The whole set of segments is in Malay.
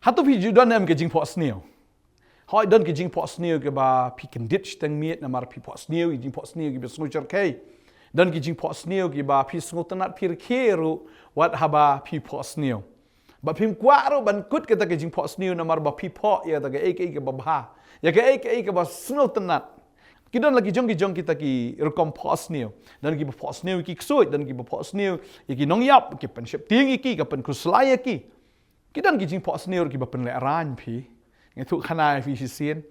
hatu pi judan em ke jing po sneo hoi don ke jing po sneo ke ba pi kan ditch tang miet na mar pi po sneo jing po sneo ke sngo char kai don ke jing po sneo ke ba pi sngo tanat pir keru wat haba pi po sneo ba pim kwa ro ban kut ke ta ke jing po sneo na mar ba pi po ya ta ke ke ba bha ya ke ba sngo tanat kidon lagi jong kita ki rekom po sneo dan ki po sneo ki ksoi dan ki po sneo ki nong yap ki pen shep ting ki ka pen kuslai ki kidon ki jing po sneo ki ba pen le ran pi ngai thu khana fi si sien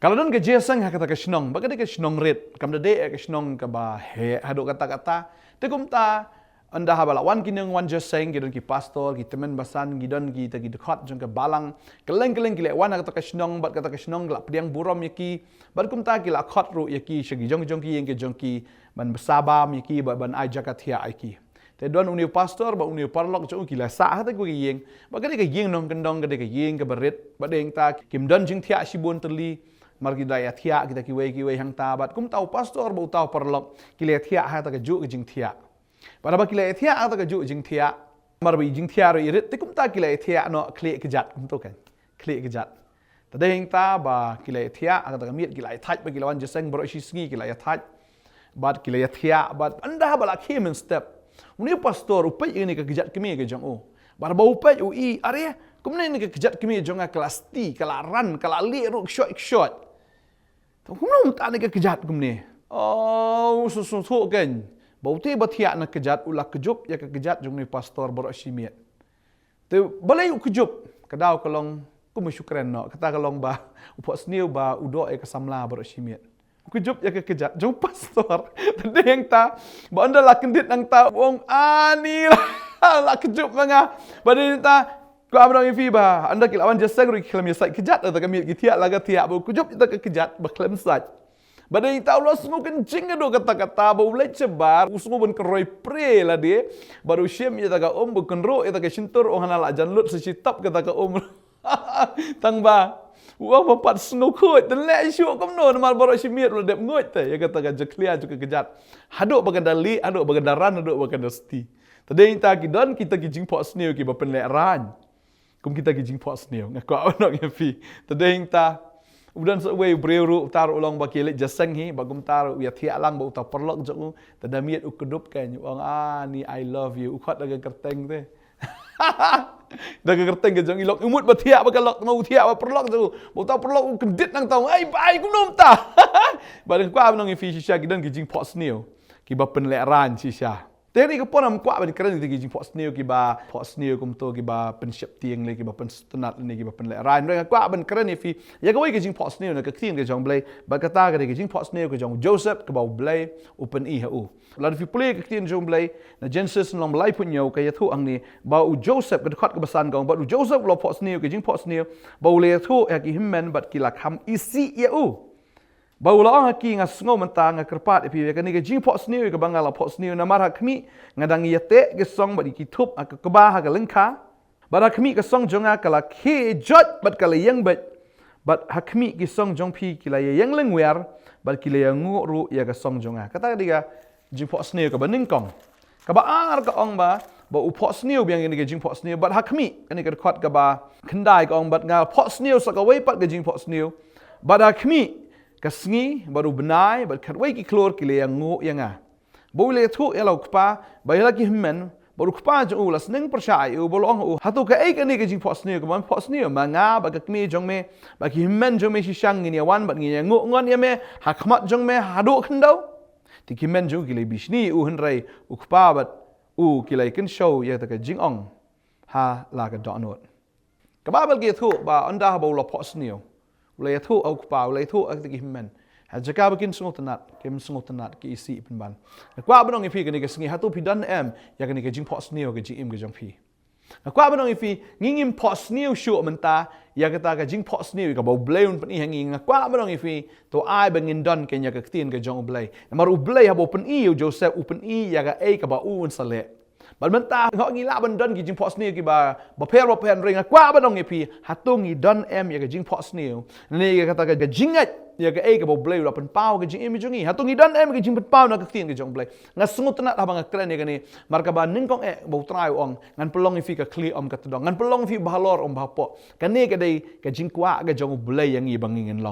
kalau don ke jesang ha kata ke snong ba ke snong red kam de ke snong ka ba he hado kata te kum ta anda ha bala wan kineng wan jesang kidon ki pastor ki temen basan kidon ki ta ki dekat jong ke balang keleng ki le wan kata ke snong bat kata ke snong la pediang burom ki ban kum ta ki la khot ru ki shagi jong ki yeng ke jong ki ban besaba ki ban ai jakathia ai ki te don uniu pastor ba uniu parlok cho ki la sa ta ku yeng ba ke yeng nong kendong ke yeng ke berit ba deng ta kim don jing thia sibun terli mar ki daya thia kita ki wei hang ta bat kum tau pastor ba tau parlok ki le thia ha ta ke ju jing thia ba ba ki le thia ta ke ju jing thia mar ba jing thia ro irit te kum ta ki le thia no kle ke jat kum to kan kle ke jat ta deng ta ba ki le thia ta ke miet ki lai thaj ba ki lawan jeseng bro shi sngi ki lai thaj bat ki le thia bat anda ba la kim step Uni pastor upai ini ke kejat kami ke jong o. Bar bau upai ui are kumne ini ke kejat kami jong kelas ti kelaran kelali ru shot. Kumne ta ni ke kejat kumne. Oh susu kan. Bau ti batia na kejat ulah kejup ya ke kejat jong ni pastor baro simiet. Te balai kejup kedau kalong ku syukran no kata kalong ba upok sniu ba udo e kesamla baro simiet. Kujup ya ke kejat jong pastor tadi yang ta ba anda la kendit nang ta wong ani la kejup manga badin ta ku amrang ifi ba anda kilawan jeseng ri kelam yasai kejat ta kami gitia laga tia bu kujup ta ke kejat ba kelam sat badin ta lo sungu kencing do kata-kata ba ulai cebar usungu ben keroi pre la de baru syem ya ta ka bu kenro ya ta ke sintur oh hanala janlut secitap kata ka tang ba wah bapak snukut dan lek syuk kamno mal baro simir lo dep ngut te ya kata ka jeklia juga kejat haduk bagandali haduk bagandaran haduk bagandasti tadeng ta kidon kita kijing pot sneu ki bapen lek ran kum kita kijing pot sneu ngako ono ngefi tadeng ta udan sewe breuru tar ulong bakile jaseng hi bagum tar ya thia lang ba uta perlok jok tadamiet ukudup kan wong ni I love you ukhat daga kerteng te daga kerteng ke jong ilok umut batia bagalok mau tia ba perlok tu mau tau perlok kendit nang tau ai bai ku nom ta badan kwa nang fi shisha gidan gijing pot sneo ki ba pen lek ran shisha te ni ko pon am kwa ban keren gijing pot sneo ki ba pot sneo kum to ki ba pen shep tieng le ki ba pen stenat ni ki ba pen lek ran re kwa ban keren fi ya ko gijing pot sneo na ka tien ke jong blai ba kata ke gijing pot sneo ke jong Joseph ke ba blai open i hu lalu fi play ke tien jong blai na Genesis long blai pun nyau ka ya thu ang ni ba u Joseph ke khat ke basan gong ba u Joseph lo pot sneo ke jing pot sneo ba u le thu ya ki himmen bat ki la kham isi ya u ba u la ki nga sngo menta nga kerpat pi ke ni ke jing pot sneo ke bangala pot sneo na mar khmi ngadang ya te ke song ba ki thup ak ke ba ha ke lengkha ba khmi ke song jonga kala ke jot bat kala yang bat bat hakmi ki song jong pi ki la yang lengwer bat ki la ngu ru ya ke song jonga kata dia jing pot sneo ke baning kong ka ba ar ka ong ba u pot sneo biang ni ke jing pot sneo bat hakmi ani ke khat ka ba khandai ka ong bat nga pot sneo sa ka wei pat ke jing pot sneo bat hakmi ka sngi baru benai bat khat wei ki klor ki le yang ngo yanga bo le thu elo kpa ba yala ki himmen baru kpa jo ulas neng percaya u bolong u hatu ka ai ni ke jing pot sneo ka man pot sneo ma nga ba ka kmi jong me ba ki himmen jong me shi shang ni wan bat ngi ngo ngon ya me hakmat jong me hadu khandau ti kimen jo ki le bishni u henrai u kpa bat u ki le kin show ya ta ka jing ong ha la ka donot ka ba bal ge thu ba anda ha bo lo pot sneo le thu au kpa le thu ak ti kimen ha jaka bakin sungut tanat kem sungut tanat ki isi pen ban kwa banong ifi ke ni ke sngi hatu pidan em ya ke ni ke jing pot sneo ke jing im ke jong pi kwa banong ifi ngingim pot sneo shu menta ya kata ka jing pot sneo ka bo bleun pen i hangi kwa banong ifi to ai bangin don ke nya ke tien ke jong blai mar u blai ha bo pen i Joseph u pen i ya ka e ka ba u un sale Ban mentah ngok ngila ban don ki jing pot snew ki ba pen ring kwa ban dong pi hatung i don em ya ke jing pot snew ni ka kata ka jingat ya ke ka bo blay la pen pau ke jing em jungi hatung i don em ke jing pen pau na ka tin ke jong blay nga sungut na habang kren ni kani marka ba ning kong bo trai ong ngan pelong i fi ka clear om ka tedong ngan pelong fi balor om bapo kani ka dei ka jing kwa ka jong blay yang i bangin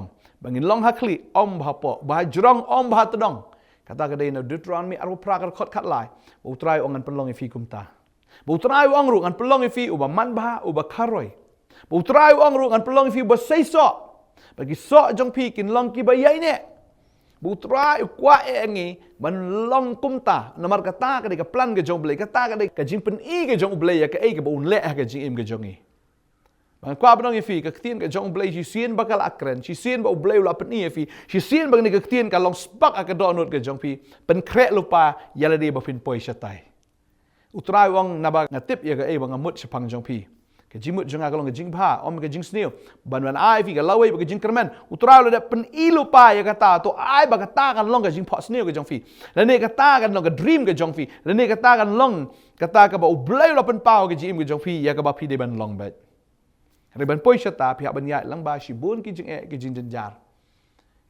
long ha clear om bapo ba jrong om ba tedong kata kadai na Deuteronomy arbo prakar khot khat lai bo trai ong ngan pelong fi kumta bo trai ong ru ngan pelong fi uba man ba uba kharoi bo trai ong ru ngan pelong fi ba sei so bagi so jong pi kin long ki ba yai ne bo trai kwa ngi ban long kumta namar kata kadai ka plan ke jong blai kata kadai ka jing pen i ke jong blai ya ka ai ke bo le ka jing im ke jong i Bang kwa benong ifi ka ktien ka jong blay si sien bakal akren si sien ba blay la pen ifi si sien bang ni ka ktien ka long spak ka donut ka jong pi pen krek lupa yala de ba fin poi shatai utrai wong na ba ngatip ya ka bang amut sepang jong pi ka jimut jong ka long ka jing pha om ka jing sneu ban ai fi ka lawai ba ka jing kermen utrai la pen i lupa ya kata to ai ba kata kan long ka jing pot sneu ka jong fi la ne kata kan long ka dream ka jong fi la ne kata kan long kata ka ba blay la pen pau ka jing ka jong fi ya ka ba pi de ban long bet Riban poi syata pihak banyai lang ba sibun ki jing jenjar.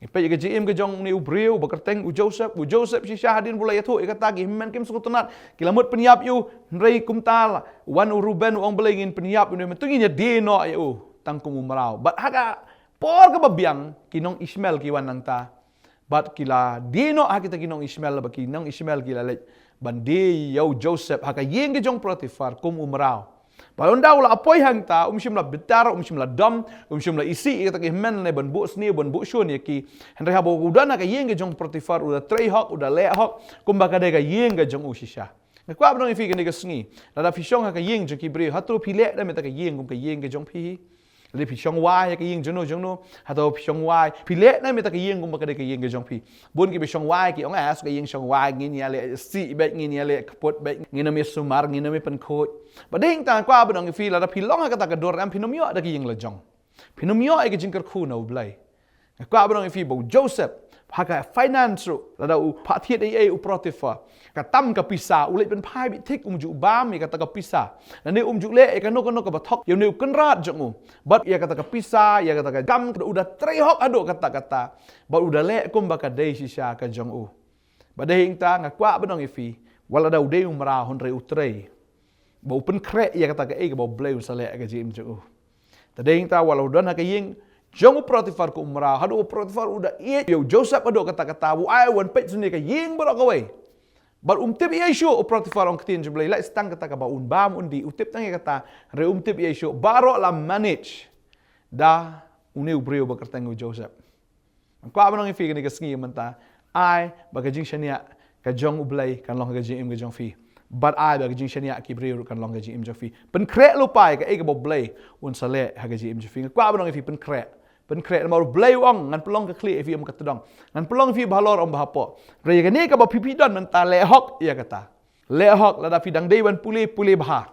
Ipe ke jing ke jong ni ubriu bekerteng u Joseph si syahadin bulai tu kata ki men kim sukutunat kilamut penyap yu rei kumtal wan uruben ong belengin penyap ni mentunginya dino yu tangkum umrau. Bat haga por ke babiang kinong Ismail ki wan nang ta. Bat kila dino ha kita kinong Ismail ba kinong Ismail kila lej bandi yu Joseph haga yeng ke jong Potifar kum umrau. Balon daw la apoy hang ta simla betar simla dom simla isi kita ke men ne ban bu sni ban bu shon ki henry habo udana ka yeng jong Potifar uda trei hok uda le hok kumba ka de ka yeng jong usisha na kwa bno ifi ke ne ka sngi la da fishong ka yeng jong ki bre hatro pile da meta ka yeng kum ka yeng jong pi le fishong wa ka yeng jong no hato fishong wa pile na meta ka yeng kum ka de ka yeng jong pi bun ki fishong wa ki ong as ka yeng shong wa ngin ya le si bet ngin ya le kapot bet ngin me sumar ngin me pen khot Bading ta kwa benong ifi la da pilong ka ta ka dor am pinomyo da ki yeng lejong. Pinomyo ai ke jingker khu no blai. Kwa benong ifi bo Joseph haka finance ru la da u pathiet ai u Potifar. Ka tam ka pisa u le pen phai bi thik ju ba mi ka ta ka pisa. Na ne ju le e ka no ka bathok yo ne kan rat jong u. Bat ya ka ta ka pisa ya ka ta ka gam ka udah trei hok ado kata. Bat udah le kum ba ka dei sisa ka jong u. Bading ta ngakwa benong ifi wala da u dei umra honre u trei. Bau pen krek ya kata ke bau bleu sale ke jim ju. Tadeng ta walau dan ka yeng jong Potifar ku umrah hadu Potifar udah yo Joseph ado kata-kata bu ai wan pet sini ka yeng barok away. Bar tip Yesu Potifar ong ketin jublai lai stang kata ka ba un bam undi utip tang kata re tip Yesu barok la manage da uneu breu bekerteng Joseph. Kwa banong ifi ni ka sngi menta ai bagajing shania ka jong ublai kan long ka jim ka jong fi. But I bagi jing shania ki breu kan long gaji im jofi pen krek lupai ka bo blay un sale ha gaji im jofi kwa banong ifi pen krek mau blay ong ngan pelong ka kli ifi am katedong ngan pelong ifi balor om bahapo re ga ni ka ba pipi don menta le hok ya kata le hok la da fidang dewan puli bah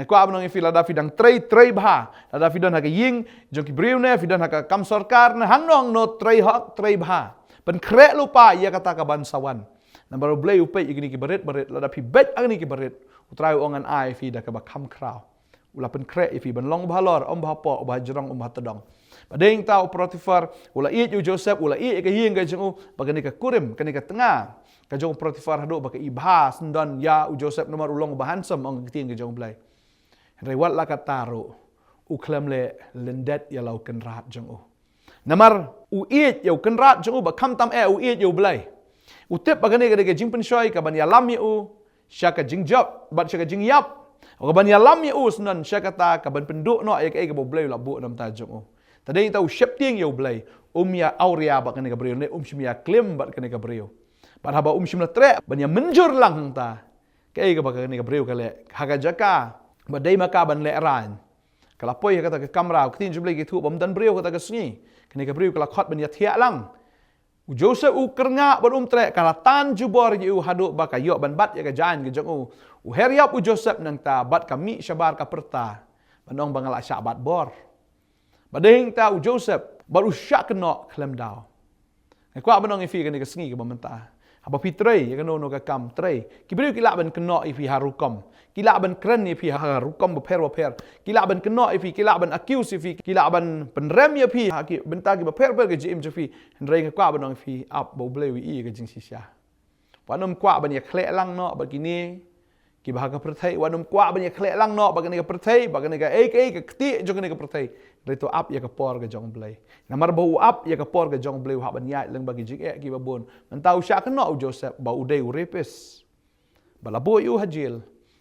kwa banong ifi la da fidang trei bah la da fidon ha ga ying jong ki breu ne fidon ha ka kam sarkar ne hang nong no trei hok trei bah pen krek lupai ya kata ka bansawan Nambaru blay upay igni ki baret la da pi bet agni ki baret utrai ongan ai fi da ka ba kham kraw ula pen krek ifi ban long balor om bahapo ba jrong om hatedong badeng tau Potifar ula i ju Joseph ula i ka yeng ga jong bagani ka kurim kani ka tengah ka jong Potifar hado ba ka ibha sendan ya u Joseph nomor ulong bahansam ong kitien ka jong blay rewat la ka taru u klem le lendet ya lau ken rat jong namar u i yo ken rat jong ba kham tam u i yo blay Utip bagani ka jing pensoi ka ban yalam yu syaka jing job bat syaka jing yap ka ban yalam yu sunan syaka ta ka ban penduk no ai ka bo blai la bu nam ta jong tadai tau syap ting yu blai ya auria bagani ka breu ne simya klim bat kani ka breu bat haba simna tre ban ya menjur lang ta ka bagani ka breu ka le haga jaka badai maka ban le ran kala poi ka ta ka kamera ka tin jublai ki thu bam dan breu ka ta ka sngi kani ka breu kala khot ban ya thia lang Joseph kernga ban tre kala tan jubor yu hadu baka yo ban bat ya ka jan ke jong heriap Joseph nang ta bat kami syabar ka perta banong bangala syabat bor badeng ta Joseph baru syak kena klem daw kwa banong ifi kan ke sngi ke bamenta Apa pi tray ya kano no ka kam tray. Ki beriu kila ban keno ifi harukom. Kila ban kren ifi harukom beper. Kila ban keno ifi kila ban accuse ifi kila ban penrem ya pi haki benta ki beper ke jim jefi. Hendrai ngakwa ban ifi up bo bleu i ke jing sisya. Wanom kwa ban ya khle lang no ba kini ki bahaga perthai wanum kwa ban ya khle lang no ba kini ka perthai ba kini ka ka kti jo kini ka perthai. Reto up ya ka por ke jong blai. Namar bau up ya ka por ke jong blai ha ban ya leng bagi jing ki babon. Mentau sya keno Joseph bau dei urepes. Balabo yu hajil.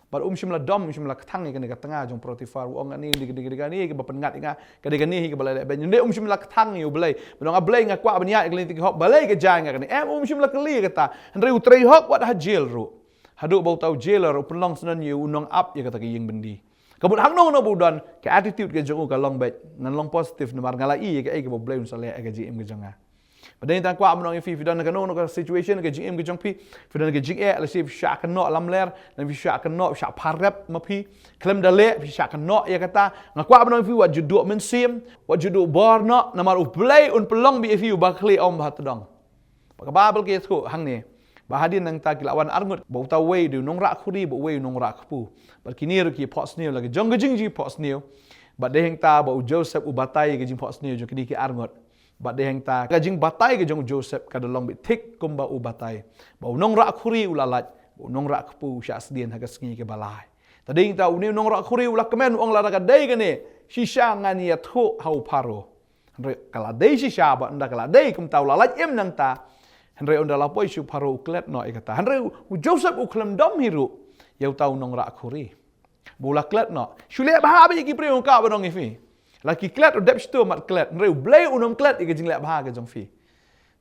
Bar shimla dom shimla kathang ni ka tengah jong Potifar wong ani di ni ke pengat inga ke ni ke balai ben ne shimla kathang yu blai. Menong ablai nga kwa ban ya ke lintik hok balai ke jang nga ni shimla kali kata. Henry utrei hok wat hajil ru. Hadu bau tau jailer penlong senan yu unong up ya kata ke ying bendi. Kabut hang nong no budan ke attitude ke jong ka long bet ngan long positif namar ngalai ke bo blame sale ke jim ke jonga. Padahal tak kwa menong fi dan ka no ka situation ke jim ke jong pi fidan ke jing la sif sha ka no lam ler dan fi sha ka no sha parap ma pi klem dale fi sha ka no ya kata ngakwa menong fi wat judu men sim wat judu bor no namar u play un pelong bi fi ba khli om ba tadong. Pak babel ke tu hang ni bahadin nang ta kilawan arngut bau ta wei du nong rak khuri bo wei nong rak pu bar kini ru ki pot sneu lagi jong jing ji pot sneu ba de heng ta bau Joseph u batai ke jing pot sneu jo kini ki arngut ba de heng ta ka jing batai ke jong Joseph ka dolong bi thik kum ba u batai bau nong rak khuri u lalat bau nong rak pu sha sdien ha ka sngi ke balai ta ding ta u ni nong rak khuri u la kemen ong la ka dei ke ni shisha ngani ya thu hau paro kala dei shisha ba nda kala dei kum tau lalat em nang ta Henry onda lapoi shu paro uklet no ikata. Henry Joseph uklem dom hiru. Yau tau nong rak khuri. Bula klet no. Shule baha ba ki priu ka banong ifi. Laki klet udep stu mat klet. Henry blay unom klet ike jing lek baha ke jong fi.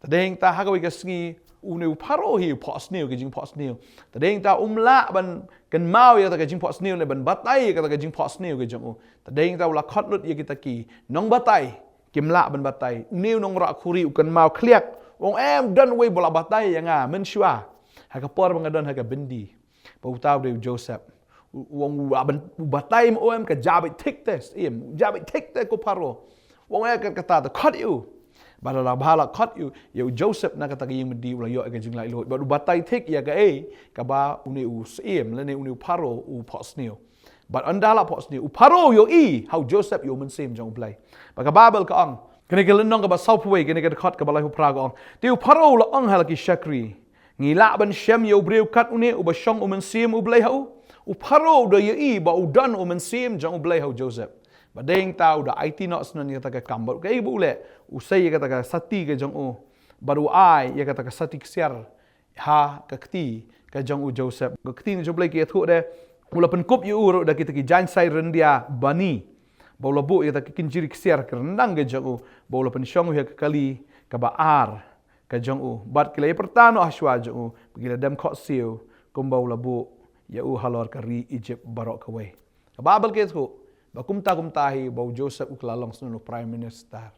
Tadeng ta ha ka wi ka sngi unu paro hi pot sneu ke jing pot sneu. Tadeng ta umla ban kan mau ya ta ke jing pot sneu le ban batai ka ta ke jing pot sneu ke jong u. Tadeng ta ula khot lut ye kita ki. Nong batai kimla ban batai. Neu nong rak khuri ukan mau kliak. Wong dan wei bola batai yang men shua. Haka por bangadon haka bendi. Bau tau de Joseph. Wong batai mo ka jabit tik tes. Jabit tik te ko paro. Wong ka kata cut you. Balala bhala cut you. Yo Joseph na kata yung mendi ulah yo ka jinglai lo. Bau batai tik ya ka ka ba uni u lene uni paro u posneo. But andala posneo. U paro yo how Joseph yo men sim jong play. Baka Bible ka ang kini ke lenong ke ba southway kini ke dekat ke balai praga on tiu paro la ong halaki shakri ngila ban shem yo breu kat une u ba shong u men sim u blai hau u paro do ye ba u dan u men sim jong u blai hau Joseph ba deng tau da IT not snan ya ta ka kambot ke bu le u sei ka ta ka sati ke jong u baru ai ya ka ta ka sati ksiar ha ka kti ka jong u Joseph ka kti ni jo blai ke thu de mula pen kup yu ro da kita ki jan sai rendia bani Baula bu kita kinjiri kesiar kerendang ke jong u baula pensyong ya kali ke baar ke jong u bat kila pertano aswa jong u bila dam kok siu kum baula bu ya u halor kari Egypt barok kawe babel ke tu bakum tahi bau Joseph u kelalong sunu prime minister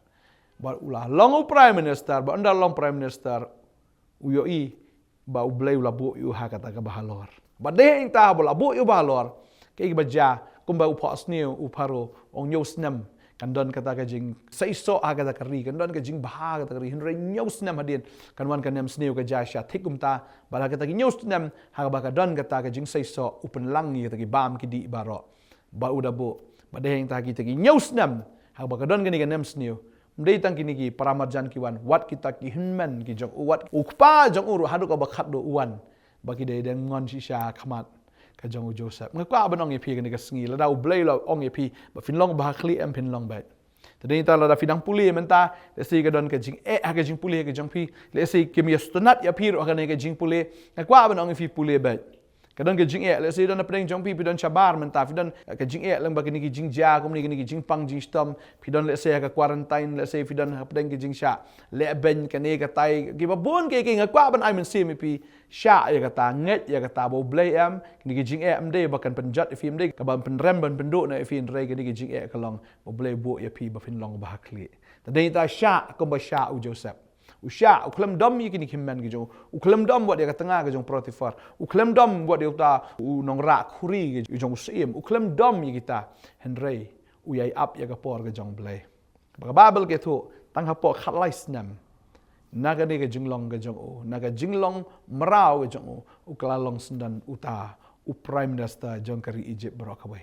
bar ulah long prime minister ba anda long prime minister u yo bau blai ula bu yu hakata ke bahalor badeh inta bola bu yu bahalor ke baja kumba upas niu uparo ong nyosnam kandon kata ka jing saiso aga ka ri kandon ka jing baha ka ri henry nyosnam hadin kanwan kanem sniu ka jasha thikumta bala kata ki nyosnam ha ba ka don kata ka jing saiso upen langi kata ki bam ki di baro ba udabu badeng ta ki nyosnam ha ba ka don ka ni kanem sniu mdei tang kini ki paramarjan ki wan wat kita ki hinman ki jong wat ukpa jong uru hadu ka bakhat do uan baki de den ngon shisha khamat ka jong Joseph ngakwa banong ipi kan ka sngi la dau blai la ong ipi ba finlong ba khli em finlong ba tadin ta la da fidang puli menta le si ka don ka jing ha ka jing puli ka jong pi le si kim yastunat ya pi ro ka ne ka jing puli ngakwa banong ipi puli ba kadang ke jing le si don apeng jong pi don chabar menta fidon ka jing lang ba kini ki jing ja kom ni ki jing pang jing stom fidon le si ka quarantine le si fidon apeng ki jing sha le ben ka ne ka tai ki ba bon ke ngakwa ban ai men si mi pi sha ya kata nget ya kata bo blay am ni ki jing de bakan penjat if de ka ban penrem ban penduk na if re ki jing ka long bo blay bo ya pi ba fin long ba khli tadin ta sha ko ba sha u Joseph u sha u klem dom yi kini kimmen ki jong u klem dom buat dia ka tengah ka jong Potifar u klem dom buat dia ta u nong rak khuri ki jong sim u klem dom yi kita henry u yai up ya ka por ka jong blay ba Bible ke tu tang ha po khat lai snam naga ni ke jinglong ke jong o naga jinglong merau ke jong o uklalong sendan uta prime minister jong kari Egypt berakabai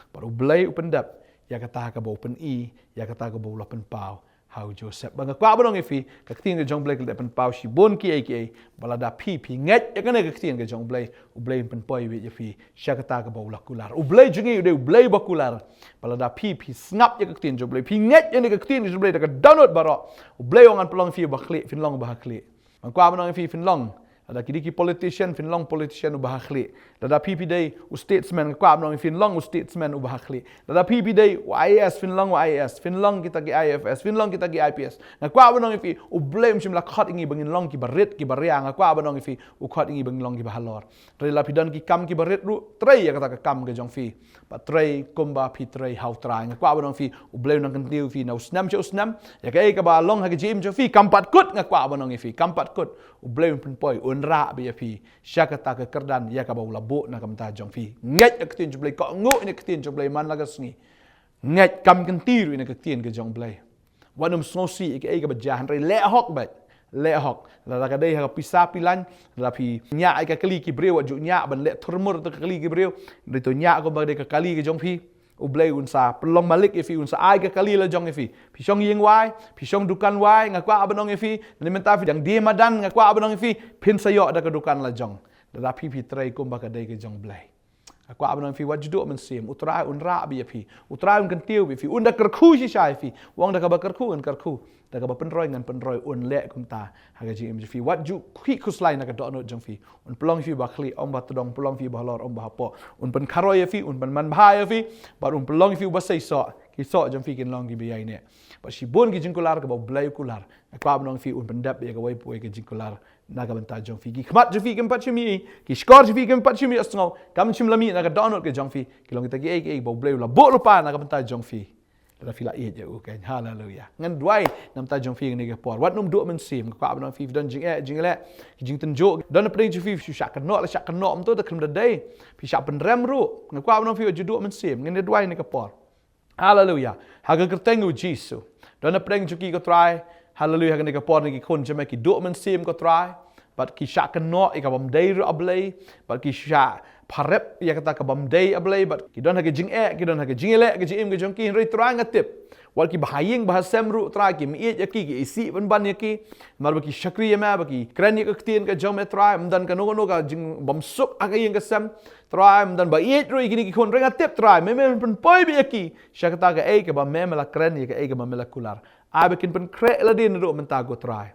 baru belai upendap ya kata ka bau pen i ya kata ka bau lapen pau how Joseph bang kwa bonong ifi ka tin ke jong blai ke pen pau si bon ki ai balada pi nget ya kana ke tin ke jong blai u blai pen poi wi ifi sya kata ka bau lakular u blai jingi u blai bakular balada pi snap ya ke tin jong blai nget ya ne ke tin jong blai ka download baro u blai ongan pelong fi bakli fin long bahakli bang kwa bonong ifi fin long ada kidiki politician finlong politician ubah khli dada PP day statesman kwa amnong finlong statesman ubah khli dada PP day IAS finlong IAS finlong kita ki IFS finlong kita ki IPS na kwa amnong fi u blame shim la khat ingi bangin long ki barit ki baria nga kwa amnong fi u khat ingi bangin long ki bahalor rela pidan ki kam ki barit ru trei ya kata ka kam ke jong fi pa trei kumba pi trei hau trai nga kwa amnong fi u blame nang kan tiu fi na usnam che usnam ya ka ba long ha ki jim jo fi kampat kut nga kwa amnong fi kampat kut u blame pen poi ra bi fi syakata ke kerdan ya ka bau labo na kam ta jong fi nget ak tin jublai ko ngo ni tin jublai man laga sngi nget kam kan tiru ni ke tin ke jong blai wanum snosi ke ai ka bajahan re le hok ba le hok la ka dei ha pisa pilan la pi nya ai ka kali ki breu ju nya ban le thurmur to kali ki breu ri to nya ko ba de ka kali ke jong fi ublay unsa pelong malik ifi unsa ai ka kali la jong ifi pisong ying wai pisong dukan wai ngakwa abanong ifi nimenta fi dang dia madan ngakwa abanong ifi pin sayo da ka dukan la jong da pipi trai kum ba ka dai ke jong blai ngakwa abanong ifi wajdu men sim utra unra bi ifi utra un kan tiu ifi unda kerku si sai ifi wong da ka ba kerku un kerku da ka ba penroi ngan penroi un le kum ta ha ga ji im fi wajdu khi kuslai na ka do no jong fi un pelong fi ba khli om ba todong pelong fi ba lor om ba po un pen karoi fi un pen man bhai fi ba un pelong fi ba sei so ki so jong fi kin long gi bi ai ne ba si bon gi jingkular ka ba blai kular ka ba nong fi un pen dap ya ka wai poi ke jingkular na ka banta jong fi gi khmat jong fi kem pat chimi ki skor jong fi kem pat chimi asngo kam chim lami na ka donut ke jong fi ki long ta gi ai ba blai la bo lo pa na ka banta jong fi da fila ie je u kan hallelujah ngan duai nam ta jong fi ni ke por wat num do men sim ka ba nong fi don jing e jing le ki jing ten jo don na preng jong fi shu syak no la syak no am to da krim da dai pi syak pen rem ru ka ba nong fi ju do men sim ngan duai ni ke por hallelujah haga kertengu jisu don na preng juki ko try hallelujah haga ni ke por ni ki khon jeme ki do men sim ko try but ki syak no i ka bam dai ru ablay but ki syak parep ya kata ka bam dai ablay but ki don ha ke jing e ki don ha ke jing le ke jim ke jong ki rei try ngatip wal ki bahaying bahasem ru try ki mi ya ki isi ban ya ki mar ba ki shakri ma ba ki kran ni ka tin ka jom try mdan ka no ka jing bam suk aga yeng ka sem try mdan ba it ru ki ni ki khon reng ngatip try me pen poi bi ki syakata ka e ka ba me mala kran ni ka e ka ba molecular a ba kin pen kre la din ru menta go try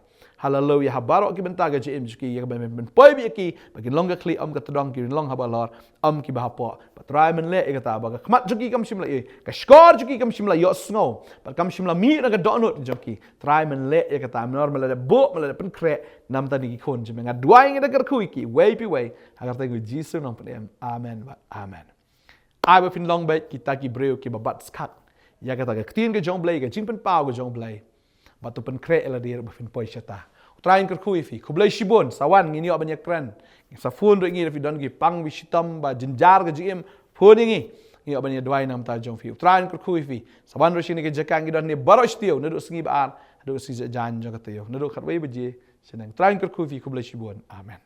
hallelujah habarok ki bentaga je im ki ya ben poi bi ki bagin longa kli am ka todong ki long habalor am ki bahapo patrai men le ka ta ba khmat juki kam shimla e ka skor juki kam shimla yo snow pa kam shimla mi na ka donut joki trai men le ya ka ta normal le bo mala pen kre nam ta ni ki khon je nga duai ngi da kar khu ki way pi way agar ta gu jisu nam pem amen ba amen ai ba fin long ba kita ki breu ki babat skat ya ka ta ka tin ke jong blai ka jing pen pau ke jong blai batu pen kre la dir ba fin poi chata train ker kui fi kublai shibon sawan ngini o banyak kran sa fun ro ngi fi don gi pang bi shitam ba jinjar ga jim phun ngi ngi o banyak dwai nam ta jong fi train ker kui fi sawan ro shini ge jakang gi don ni barosh tio ne do sngi ba do si jan jo ka tio ne do khat wei ba ji senang train ker kui fi kublai shibon amen